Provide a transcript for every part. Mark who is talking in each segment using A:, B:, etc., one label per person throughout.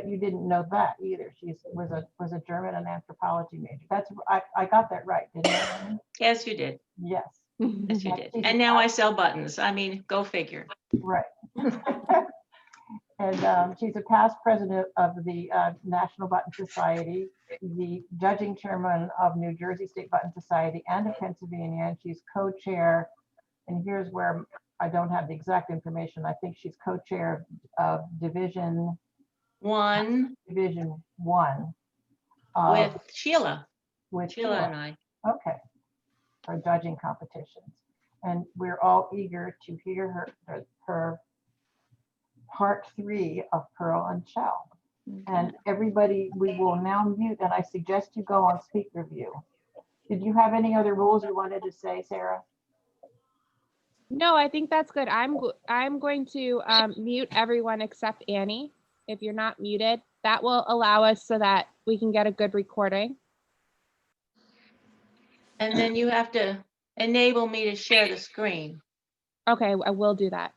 A: But you didn't know that either. She was a German and anthropology major. That's I got that right, didn't I?
B: Yes, you did.
A: Yes.
B: Yes, you did. And now I sell buttons. I mean, go figure.
A: Right. And she's a past president of the National Button Society, the judging chairman of New Jersey State Button Society and of Pennsylvania, and she's co-chair. And here's where I don't have the exact information. I think she's co-chair of Division
B: One
A: One
B: with Sheila.
A: with
B: Sheila and I.
A: Okay, for judging competitions, and we're all eager to hear her part 3 of Pearl and Shell. And everybody, we will now mute, and I suggest you go on speaker view. Did you have any other rules you wanted to say, Sarah?
C: No, I think that's good. I'm going to mute everyone except Annie. If you're not muted, that will allow us so that we can get a good recording.
B: And then you have to enable me to share the screen.
C: Okay, I will do that.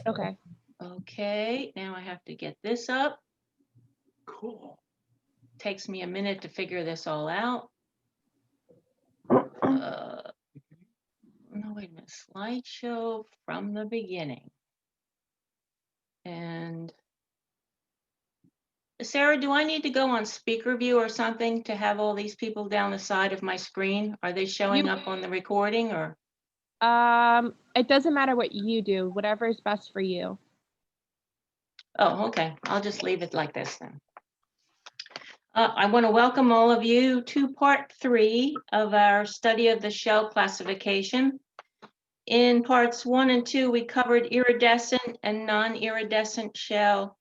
C: Okay.
B: Okay, now I have to get this up.
D: Cool.
B: Takes me a minute to figure this all out. No, wait a minute. Slideshow from the beginning. And Sarah, do I need to go on speaker view or something to have all these people down the side of my screen? Are they showing up on the recording or?
C: It doesn't matter what you do, whatever is best for you.
B: Oh, okay. I'll just leave it like this then. I want to welcome all of you to part 3 of our study of the shell classification. In parts 1 and 2, we covered iridescent and non-iridescent shell,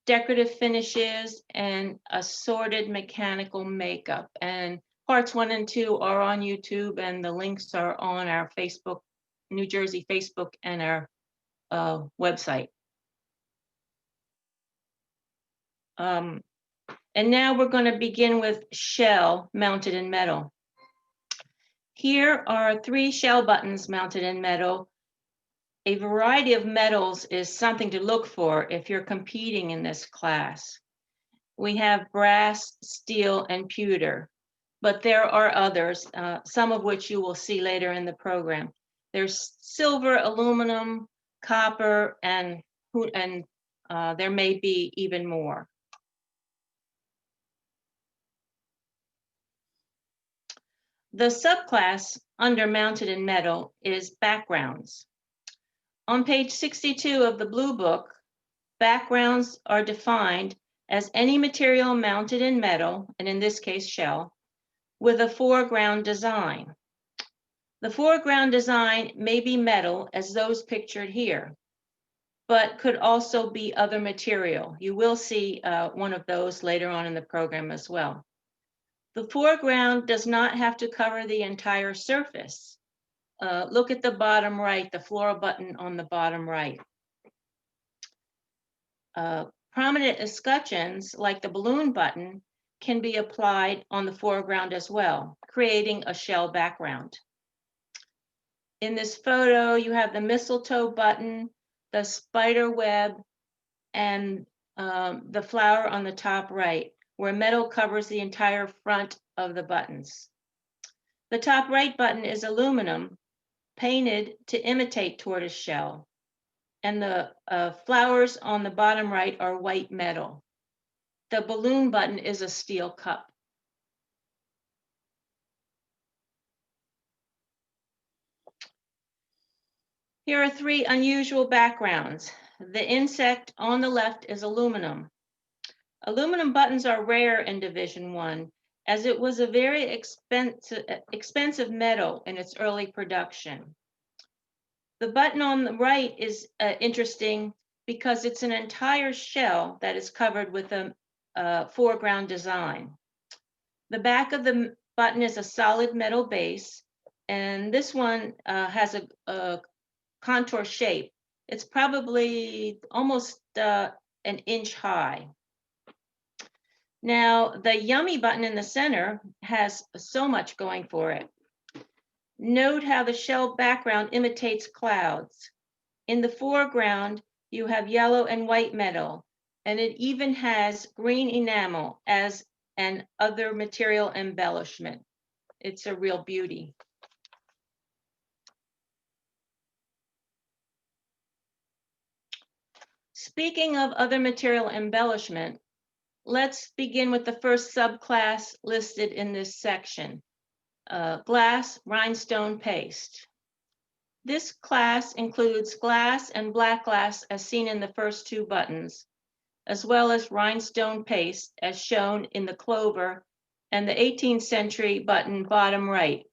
B: decorative finishes, and assorted mechanical makeup. And parts 1 and 2 are on YouTube, and the links are on our Facebook, New Jersey Facebook, and our website. And now we're going to begin with shell mounted in metal. Here are 3 shell buttons mounted in metal. A variety of metals is something to look for if you're competing in this class. We have brass, steel, and pewter, but there are others, some of which you will see later in the program. There's silver, aluminum, copper, and there may be even more. The subclass under mounted in metal is backgrounds. On page 62 of the Blue Book, backgrounds are defined as any material mounted in metal, and in this case shell, with a foreground design. The foreground design may be metal, as those pictured here, but could also be other material. You will see one of those later on in the program as well. The foreground does not have to cover the entire surface. Look at the bottom right, the floral button on the bottom right. Prominent escutcheons, like the balloon button, can be applied on the foreground as well, creating a shell background. In this photo, you have the mistletoe button, the spider web, and the flower on the top right, where metal covers the entire front of the buttons. The top right button is aluminum, painted to imitate tortoise shell, and the flowers on the bottom right are white metal. The balloon button is a steel cup. Here are 3 unusual backgrounds. The insect on the left is aluminum. Aluminum buttons are rare in Division 1, as it was a very expensive metal in its early production. The button on the right is interesting because it's an entire shell that is covered with a foreground design. The back of the button is a solid metal base, and this one has a contour shape. It's probably almost an inch high. Now, the yummy button in the center has so much going for it. Note how the shell background imitates clouds. In the foreground, you have yellow and white metal, and it even has green enamel as an other material embellishment. It's a real beauty. Speaking of other material embellishment, let's begin with the first subclass listed in this section, glass rhinestone paste. This class includes glass and black glass as seen in the first two buttons, as well as rhinestone paste as shown in the clover and the 18th century button bottom right,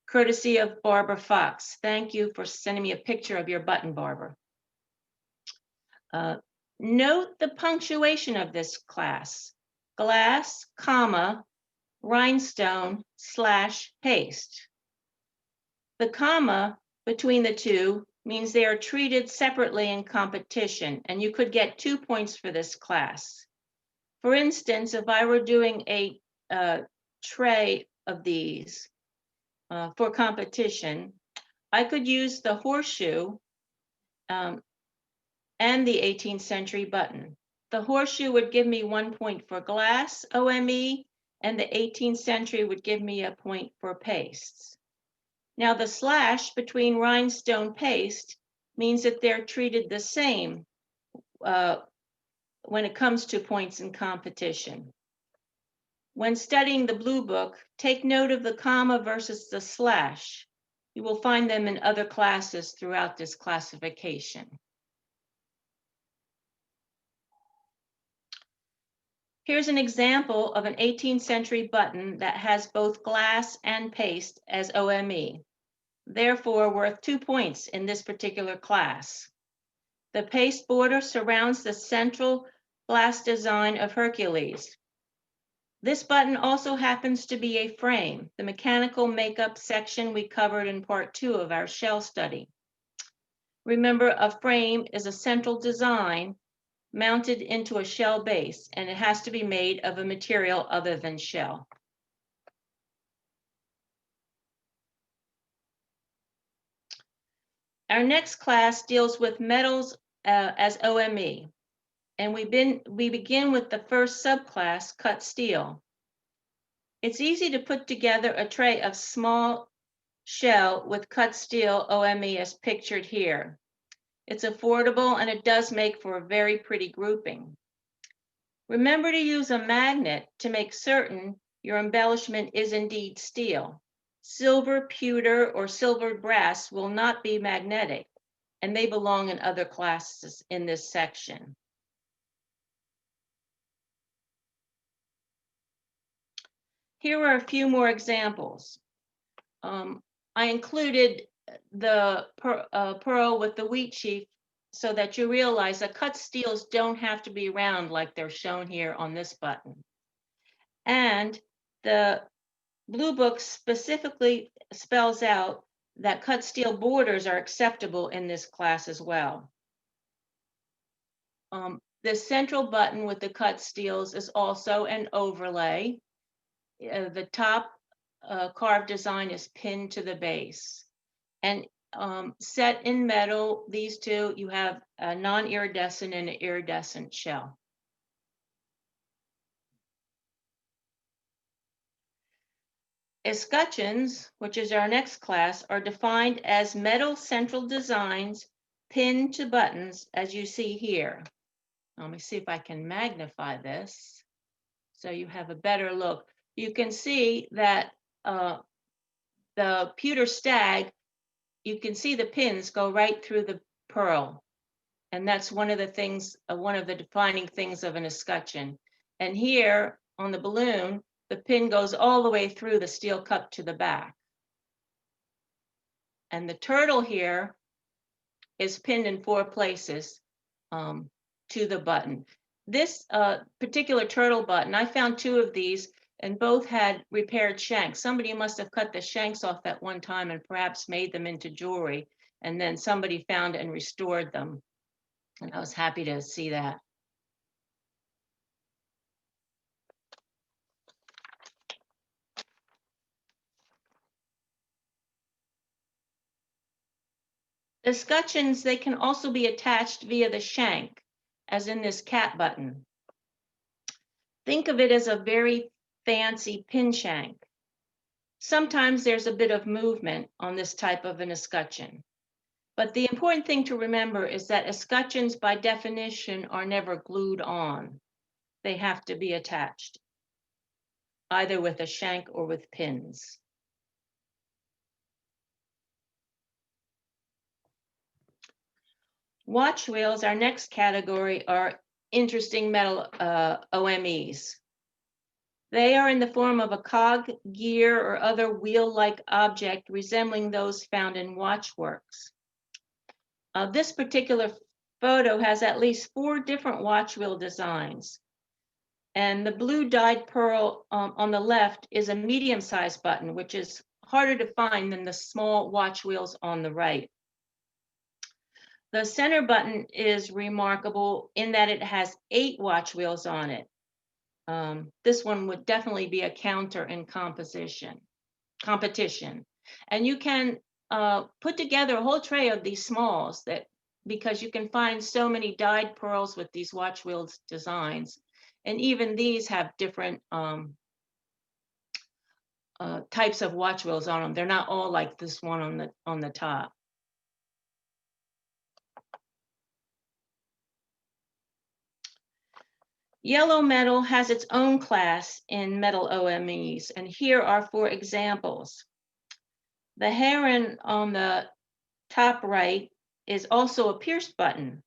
B: courtesy of Barbara Fox. Thank you for sending me a picture of your button, Barbara. Note the punctuation of this class, glass, comma, rhinestone / paste. The comma between the two means they are treated separately in competition, and you could get 2 points for this class. For instance, if I were doing a tray of these for competition, I could use the horseshoe and the 18th century button. The horseshoe would give me 1 point for glass OME, and the 18th century would give me a point for pastes. Now the slash between rhinestone paste means that they're treated the same when it comes to points in competition. When studying the Blue Book, take note of the comma versus the slash. You will find them in other classes throughout this classification. Here's an example of an 18th century button that has both glass and paste as OME, therefore worth 2 points in this particular class. The paste border surrounds the central glass design of Hercules. This button also happens to be a frame, the mechanical makeup section we covered in part 2 of our shell study. Remember, a frame is a central design mounted into a shell base, and it has to be made of a material other than shell. Our next class deals with metals as OME, and we begin with the first subclass, cut steel. It's easy to put together a tray of small shell with cut steel OME as pictured here. It's affordable, and it does make for a very pretty grouping. Remember to use a magnet to make certain your embellishment is indeed steel. Silver, pewter, or silvered brass will not be magnetic, and they belong in other classes in this section. Here are a few more examples. I included the pearl with the wheat sheaf so that you realize that cut steels don't have to be round like they're shown here on this button. And the Blue Book specifically spells out that cut steel borders are acceptable in this class as well. The central button with the cut steels is also an overlay. The top carved design is pinned to the base. And set in metal, these two, you have a non-iridescent and an iridescent shell. Escutcheons, which is our next class, are defined as metal central designs pinned to buttons, as you see here. Let me see if I can magnify this so you have a better look. You can see that the pewter stag, you can see the pins go right through the pearl. And that's one of the things, one of the defining things of an escutcheon. And here on the balloon, the pin goes all the way through the steel cup to the back. And the turtle here is pinned in 4 places to the button. This particular turtle button, I found 2 of these, and both had repaired shanks. Somebody must have cut the shanks off at one time and perhaps made them into jewelry, and then somebody found and restored them. And I was happy to see that. Escutcheons, they can also be attached via the shank, as in this cat button. Think of it as a very fancy pin shank. Sometimes there's a bit of movement on this type of an escutcheon. But the important thing to remember is that escutcheons by definition are never glued on. They have to be attached, either with a shank or with pins. Watch wheels, our next category, are interesting metal OMEs. They are in the form of a cog, gear, or other wheel-like object resembling those found in watchworks. This particular photo has at least 4 different watch wheel designs. And the blue dyed pearl on the left is a medium-sized button, which is harder to find than the small watch wheels on the right. The center button is remarkable in that it has 8 watch wheels on it. This one would definitely be a counter in competition. And you can put together a whole tray of these smalls because you can find so many dyed pearls with these watch wheels designs. And even these have different types of watch wheels on them. They're not all like this one on the top. Yellow metal has its own class in metal OMEs, and here are 4 examples. The heron on the top right is also a pierced button.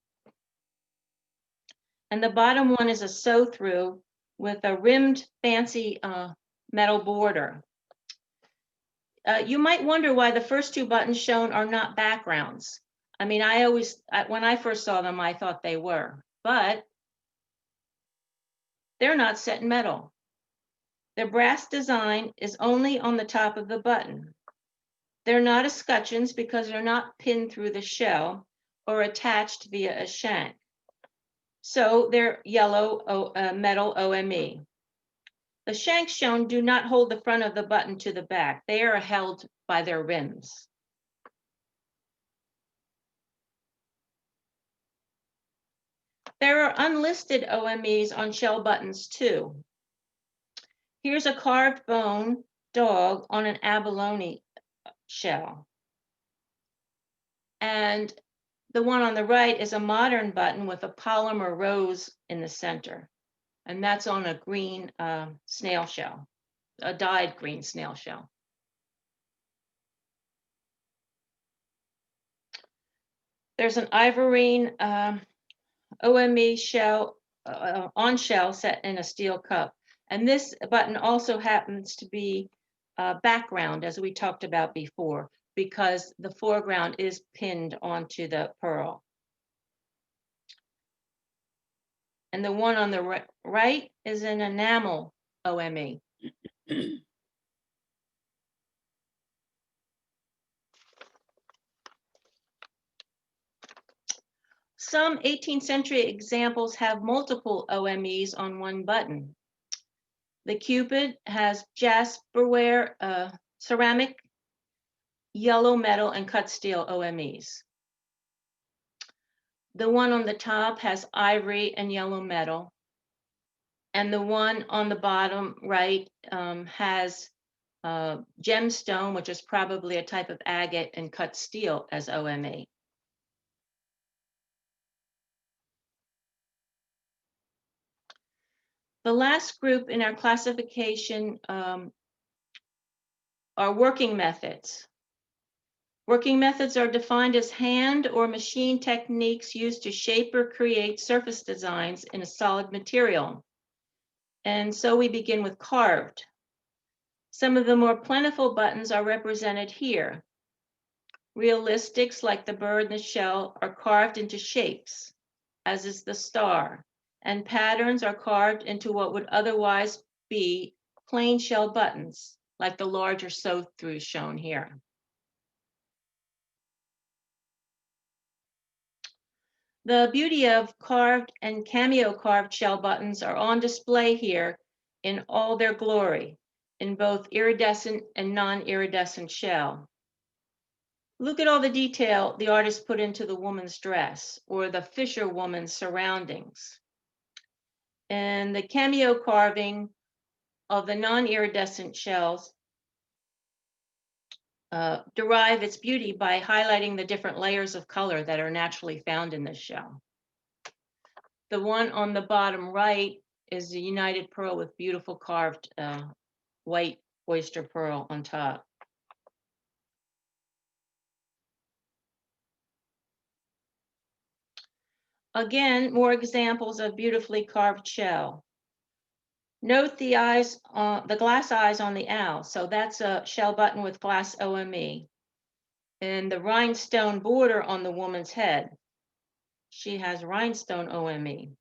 B: And the bottom one is a sew-through with a rimmed fancy metal border. You might wonder why the first 2 buttons shown are not backgrounds. I mean, when I first saw them, I thought they were, but they're not set in metal. The brass design is only on the top of the button. They're not escutcheons because they're not pinned through the shell or attached via a shank. So they're yellow metal OME. The shanks shown do not hold the front of the button to the back. They are held by their rims. There are unlisted OMEs on shell buttons too. Here's a carved bone dog on an abalone shell. And the one on the right is a modern button with a polymer rose in the center. And that's on a green snail shell, a dyed green snail shell. There's an ivorine OME shell, on shell set in a steel cup. And this button also happens to be background, as we talked about before, because the foreground is pinned onto the pearl. And the one on the right is an enamel OME. Some 18th century examples have multiple OMEs on one button. The Cupid has jasperware, ceramic, yellow metal, and cut steel OMEs. The one on the top has ivory and yellow metal. And the one on the bottom right has gemstone, which is probably a type of agate, and cut steel as OME. The last group in our classification are working methods. Working methods are defined as hand or machine techniques used to shape or create surface designs in a solid material. And so we begin with carved. Some of the more plentiful buttons are represented here. Realistics, like the bird and the shell, are carved into shapes, as is the star, and patterns are carved into what would otherwise be plain shell buttons, like the larger sew-through shown here. The beauty of carved and cameo carved shell buttons are on display here in all their glory, in both iridescent and non-iridescent shell. Look at all the detail the artist put into the woman's dress or the fisherwoman's surroundings. And the cameo carving of the non-iridescent shells derive its beauty by highlighting the different layers of color that are naturally found in this shell. The one on the bottom right is a united pearl with beautiful carved white oyster pearl on top. Again, more examples of beautifully carved shell. Note the eyes, the glass eyes on the owl. So that's a shell button with glass OME. And the rhinestone border on the woman's head. She has rhinestone OME.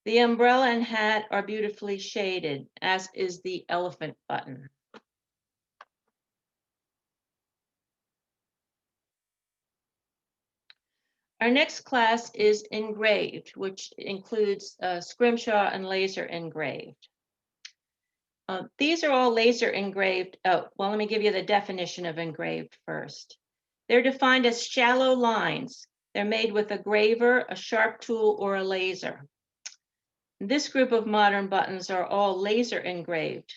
B: The umbrella and hat are beautifully shaded, as is the elephant button. Our next class is engraved, which includes scrimshaw and laser engraved. These are all laser engraved. Oh, well, let me give you the definition of engraved first. They're defined as shallow lines. They're made with a graver, a sharp tool, or a laser. This group of modern buttons are all laser engraved.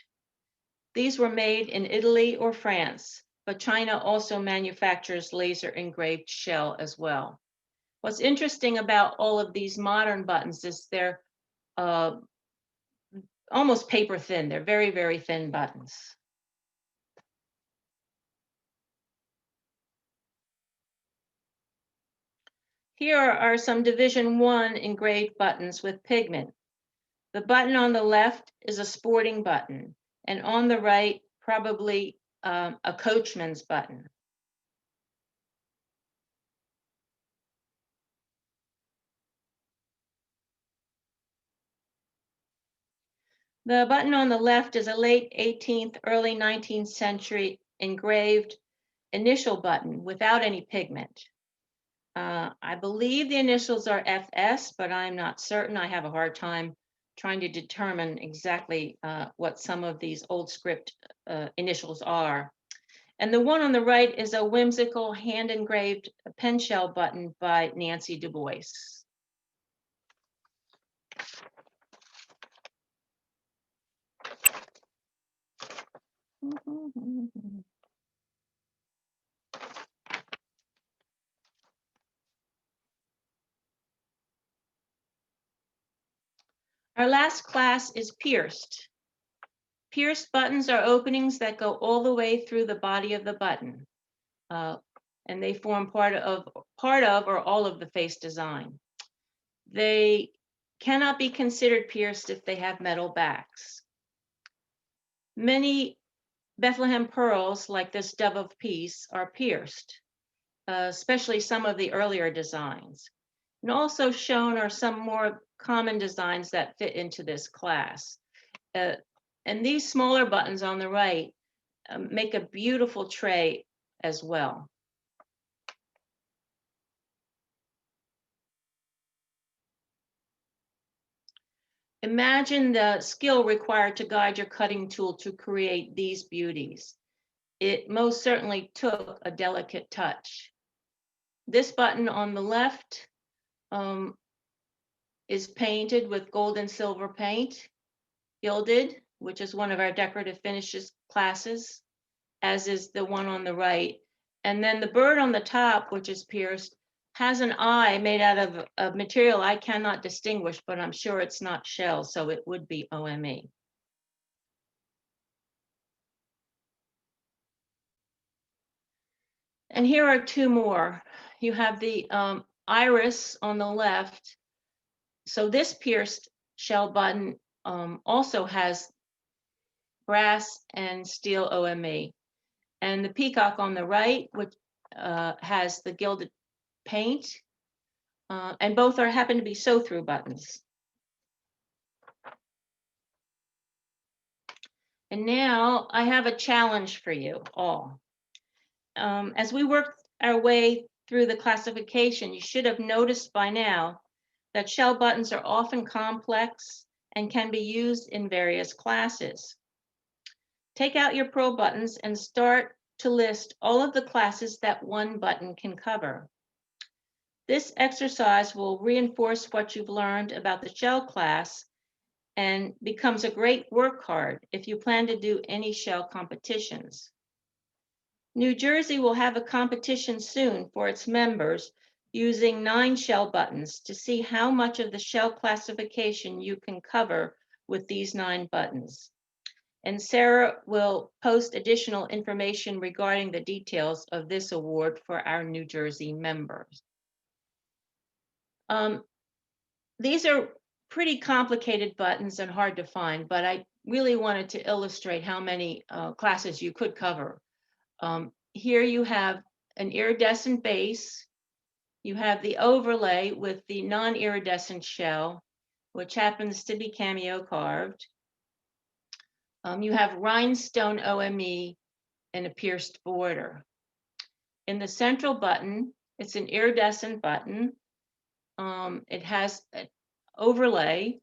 B: These were made in Italy or France, but China also manufactures laser engraved shell as well. What's interesting about all of these modern buttons is they're almost paper thin. They're very, very thin buttons. Here are some Division I engraved buttons with pigment. The button on the left is a sporting button, and on the right, probably a coachman's button. The button on the left is a late 18th, early 19th century engraved initial button without any pigment. I believe the initials are FS, but I'm not certain. I have a hard time trying to determine exactly what some of these old script initials are. And the one on the right is a whimsical hand-engraved pen shell button by Nancy Du Bois. Our last class is pierced. Pierced buttons are openings that go all the way through the body of the button, and they form part of or all of the face design. They cannot be considered pierced if they have metal backs. Many Bethlehem pearls, like this Dove of Peace, are pierced, especially some of the earlier designs. And also shown are some more common designs that fit into this class. And these smaller buttons on the right make a beautiful tray as well. Imagine the skill required to guide your cutting tool to create these beauties. It most certainly took a delicate touch. This button on the left is painted with gold and silver paint, gilded, which is one of our decorative finishes classes, as is the one on the right. And then the bird on the top, which is pierced, has an eye made out of a material I cannot distinguish, but I'm sure it's not shell, so it would be OME. And here are two more. You have the iris on the left. So this pierced shell button also has brass and steel OME. And the peacock on the right, which has the gilded paint, and both happen to be sew-through buttons. And now I have a challenge for you all. As we work our way through the classification, you should have noticed by now that shell buttons are often complex and can be used in various classes. Take out your pearl buttons and start to list all of the classes that one button can cover. This exercise will reinforce what you've learned about the shell class and becomes a great work card if you plan to do any shell competitions. New Jersey will have a competition soon for its members using 9 shell buttons to see how much of the shell classification you can cover with these 9 buttons. And Sarah will post additional information regarding the details of this award for our New Jersey members. These are pretty complicated buttons and hard to find, but I really wanted to illustrate how many classes you could cover. Here you have an iridescent base. You have the overlay with the non-iridescent shell, which happens to be cameo carved. You have rhinestone OME and a pierced border. In the central button, it's an iridescent button. It has an overlay.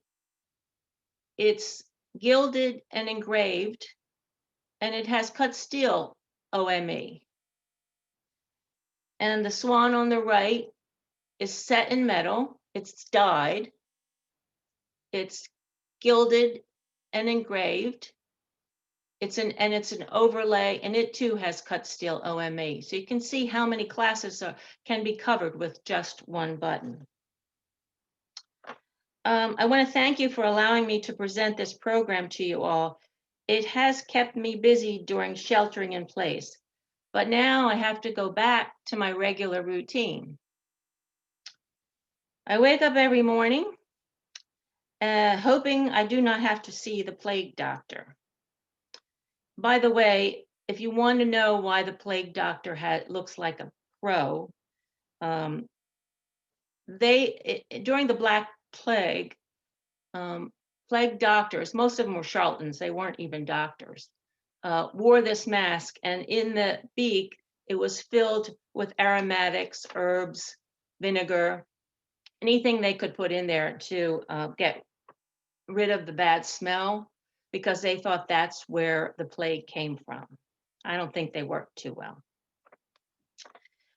B: It's gilded and engraved, and it has cut steel OME. And the swan on the right is set in metal. It's dyed. It's gilded and engraved. It's an overlay, and it too has cut steel OME. So you can see how many classes can be covered with just one button. I want to thank you for allowing me to present this program to you all. It has kept me busy during sheltering in place, but now I have to go back to my regular routine. I wake up every morning hoping I do not have to see the plague doctor. By the way, if you want to know why the plague doctor looks like a crow, during the Black Plague, plague doctors, most of them were charlatans, they weren't even doctors, wore this mask, and in the beak, it was filled with aromatics, herbs, vinegar, anything they could put in there to get rid of the bad smell, because they thought that's where the plague came from. I don't think they worked too well.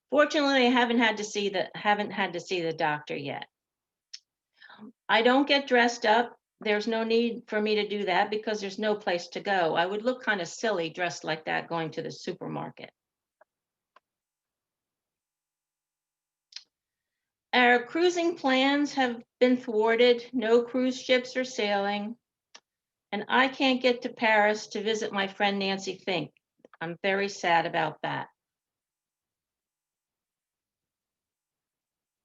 B: Fortunately, I haven't had to see the doctor yet. I don't get dressed up. There's no need for me to do that because there's no place to go. I would look kind of silly dressed like that going to the supermarket. Our cruising plans have been thwarted. No cruise ships are sailing. And I can't get to Paris to visit my friend Nancy Fink. I'm very sad about that.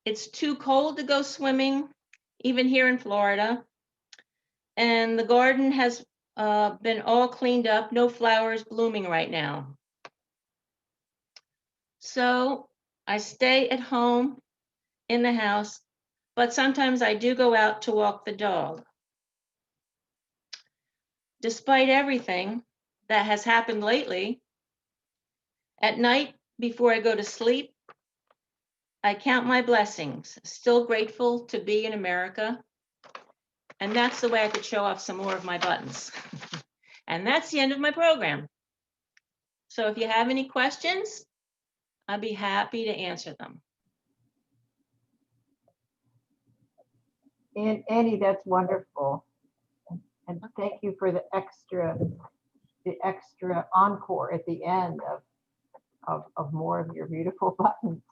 B: It's too cold to go swimming, even here in Florida. And the garden has been all cleaned up, no flowers blooming right now. So I stay at home in the house, but sometimes I do go out to walk the dog. Despite everything that has happened lately, at night before I go to sleep, I count my blessings, still grateful to be in America. And that's the way I could show off some more of my buttons. And that's the end of my program. So if you have any questions, I'd be happy to answer them.
A: And Annie, that's wonderful. And thank you for the extra encore at the end of more of your beautiful buttons.